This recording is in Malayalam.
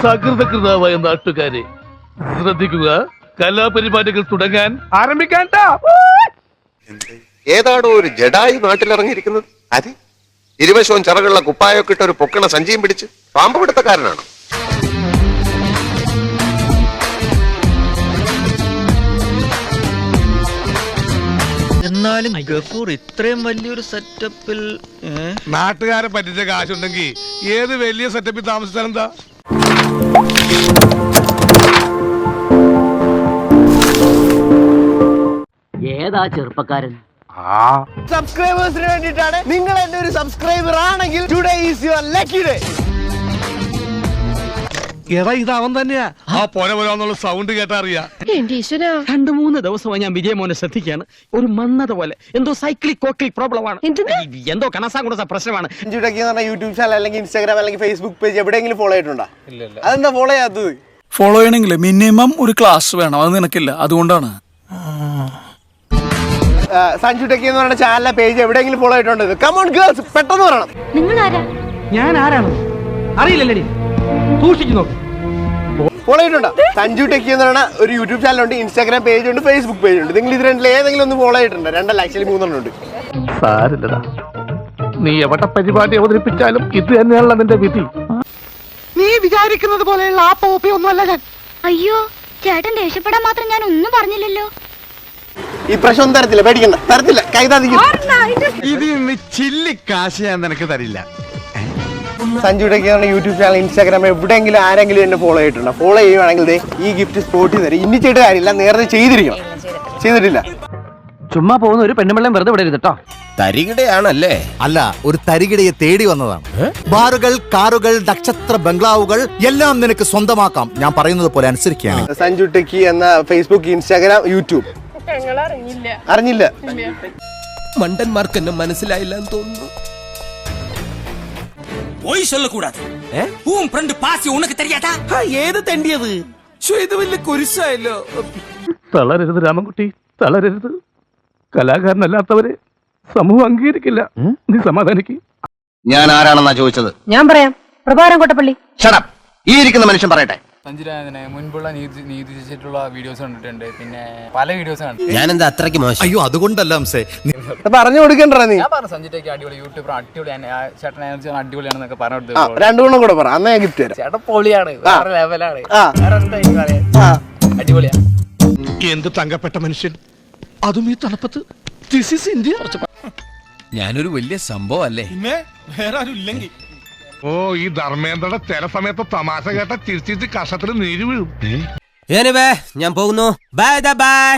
സകൃതകൃതാവായ നാട്ടുകാരെ ശ്രദ്ധിക്കുക, കലാപരിപാടികൾ തുടങ്ങാൻ ആരംഭിക്കാൻ. ഏതാണോ ഒരു ജഡായി നാട്ടിലിറങ്ങിയിരിക്കുന്നത്? അത് ഇരുവശവും ചിറകുള്ള കുപ്പായൊക്കെ ഇട്ട് ഒരു പൊക്കണ സഞ്ചിയും പിടിച്ച് പാമ്പ് പിടുത്തക്കാരനാണ്. എന്നാലും ഗഫൂർ ഇത്രയും വലിയൊരു സെറ്റപ്പിൽ നാട്ടുകാരെ പറ്റിച്ച കാശുണ്ടെങ്കിൽ ഏത് വലിയ സെറ്റപ്പിൽ താമസിച്ചാൽ എന്താ? ഏതാ ചെറുപ്പക്കാരൻ? സബ്സ്ക്രൈബേഴ്സിന് വേണ്ടിയിട്ടാണ്. നിങ്ങൾ എന്റെ ഒരു സബ്സ്ക്രൈബർ ആണെങ്കിൽ today is your lucky day. എടാ ഇത് അവൻ തന്നെയാ. ആ പോരാന്നുള്ള സൗണ്ട് കേട്ടാ അറിയാ. എന്റെ ഈശ്വര, 2-3 ദിവസമായി ഞാൻ വിജയമോനെ ശ്രദ്ധിക്കാണ്. ഒരു മന്നത പോലെ എന്തോ സൈക്ലിക് കോക്ലിക് പ്രോബ്ലം ആണ്, എന്തോ കണസാകുണ്ട പ്രശ്നമാണ്. യൂട്യൂബ് ചാനൽ അല്ലെങ്കിൽ ഇൻസ്റ്റാഗ്രാം അല്ലെങ്കിൽ ഫേസ്ബുക്ക് പേജ് എവിടെയെങ്കിലും ഫോളോ ചെയ്തിട്ടുണ്ടോ? അതെന്താ ഫോളോ ചെയ്യാത്തത്? ഫോളോ ചെയ്യണമെങ്കിൽ മിനിമം ഒരു ക്ലാസ് വേണം. അത് നിനക്കില്ല, അതുകൊണ്ടാണ്. സഞ്ജു ടെക്കി എന്ന് പറയുന്ന ചാനലിലെ പേജ് എവിടെയെങ്കിലും ഫോളോ ചെയ്തിട്ടുണ്ട്? കമോൺ ഗേൾസ്, പെട്ടെന്ന് പറയണം. നിങ്ങൾ ആരാ? ഞാൻ ആരാണ് അറിയില്ലല്ലേ? സൂക്ഷിച്ചു നോക്ക്. ഫോളോ ചെയ്തിട്ടുണ്ടോ? സഞ്ജു ടെക്കി എന്ന് പറയുന്ന ഒരു യൂട്യൂബ് ചാനലുണ്ട്, ഇൻസ്റ്റാഗ്രാം പേജ് ഉണ്ട്, ഫേസ്ബുക്ക് പേജ് ഉണ്ട്. നിങ്ങൾ ഇത് രണ്ടിൽ ഏതെങ്കിലും ഒന്ന് ഫോളോ ചെയ്തിട്ടുണ്ട്? രണ്ടല്ല, ആക്ച്വലി 3 ഉണ്ട്. സാരില്ലടാ, നീ എവിടെ പരിപാടി അവതരിപ്പിച്ചാലും ഇത് തന്നെയാണല്ലോ നിന്റെ വിധി. നീ വിചാരിക്കുന്നത് പോലെയുള്ള ആ പോപ്പി ഒന്നുമല്ല ഞാൻ. അയ്യോ, ചേട്ടൻ ദേഷ്യപ്പെടാൻ മാത്രം ഞാൻ ഒന്നും പറഞ്ഞില്ലല്ലോ. ഈ പ്രശ്നം തരത്തില്ല, പേടിക്കണ്ട, തരത്തില്ല, കൈതാതിക്കും. ഇത് ചില്ലി കാശ് ഞാൻ നിനക്ക് തരില്ല. സഞ്ജു ടെക്കി എന്ന് പറഞ്ഞ യൂട്യൂബ് ചാനൽ, ഇൻസ്റ്റാഗ്രാം എവിടെയെങ്കിലും ആരെങ്കിലും എന്നെ ഫോളോ ചെയ്തിട്ടുണ്ടോ? ഫോളോ ചെയ്യുവാണെങ്കിൽ ഈ ഗിഫ്റ്റ് സ്പോട്ടിൽ തരും. ഇനി ചെയ്തിട്ട് കാര്യമില്ല, നേരത്തെ ചെയ്തിരിക്കണം. ചെയ്തിട്ടില്ല. ചുമ്മാ പോകുന്ന ഒരു പെണ്ണുമ്പിള്ളം വെറുതെ വിടരുത് കേട്ടോ. തരികിടയാണല്ലേ? അല്ല, ഒരു തരികിടയെ തേടി വന്നതാണ്. ബാറുകൾ, കാറുകൾ, നക്ഷത്ര ബംഗ്ലാവുകൾ എല്ലാം നിനക്ക് സ്വന്തമാക്കാം. ഞാൻ പറയുന്നത് പോലെ അനുസരിക്കുകയാണ്. സഞ്ജു ടെക്കി എന്ന ഫേസ്ബുക്ക്, ഇൻസ്റ്റാഗ്രാം, യൂട്യൂബ് അറിഞ്ഞില്ല. മണ്ടന്മാർക്ക് എന്നെ മനസ്സിലായില്ല എന്ന് തോന്നുന്നു. ഏത് തെണ്ടിയത്? ഇത് വലിയ കുരിശായല്ലോ. തളരരുത് രാമൻകുട്ടി, തളരരുത്. കലാകാരനല്ലാത്തവരെ സമൂഹം അംഗീകരിക്കില്ല. നീ സമാധാനിക്ക്. ഞാൻ ആരാണെന്നാ ചോദിച്ചത്? ഞാൻ പറയാം, പ്രഭാരം കൊട്ടപ്പള്ളി. ഷടപ്പ്. ഈ ഇരിക്കുന്ന മനുഷ്യൻ പറയട്ടെ. സഞ്ജുരാജനെ മുൻപുള്ള നീതിച്ചിട്ടുള്ള വീഡിയോസ് കണ്ടിട്ടുണ്ട്, പിന്നെ പല വീഡിയോസ് കണ്ടിട്ടുണ്ട്. ഞാനെന്താ അത്രയ്ക്ക് മോശം? അയ്യോ, അതുകൊണ്ടല്ല അംസേ. പറഞ്ഞു കൊടുക്കണ്ട നീ. ഞാൻ പറഞ്ഞു സഞ്ജുട്ടേക്ക് അടിപൊളി യൂട്യൂബർ, അടിപൊളിയാണ്, ചേട്ടൻ എനർജി അടിപൊളിയാണെന്നൊക്കെ പറഞ്ഞു. 2 ഗുണം കൂടെ പറ, അന്നേ ഗിഫ്റ്റ് തരാം. ചേട്ടൻ പൊളിയാണ്, വേറെ ലെവലാണ്, അടിപൊളിയാ. എന്ത് തങ്കപ്പെട്ട മനുഷ്യൻ, അതും ഈ തണുപ്പത്ത്. This is India. ഞാനൊരു വലിയ സംഭവം അല്ലേ? വേറെ ആരും ഇല്ലെങ്കിൽ. ഓ, ഈ ധർമ്മേന്ദ്രയുടെ ചില സമയത്ത് തമാശ കേട്ട ചിരിച്ചിട്ട് കഷത്തിൽ നീര് വീഴും. ഞാൻ പോകുന്നു. Bye bye.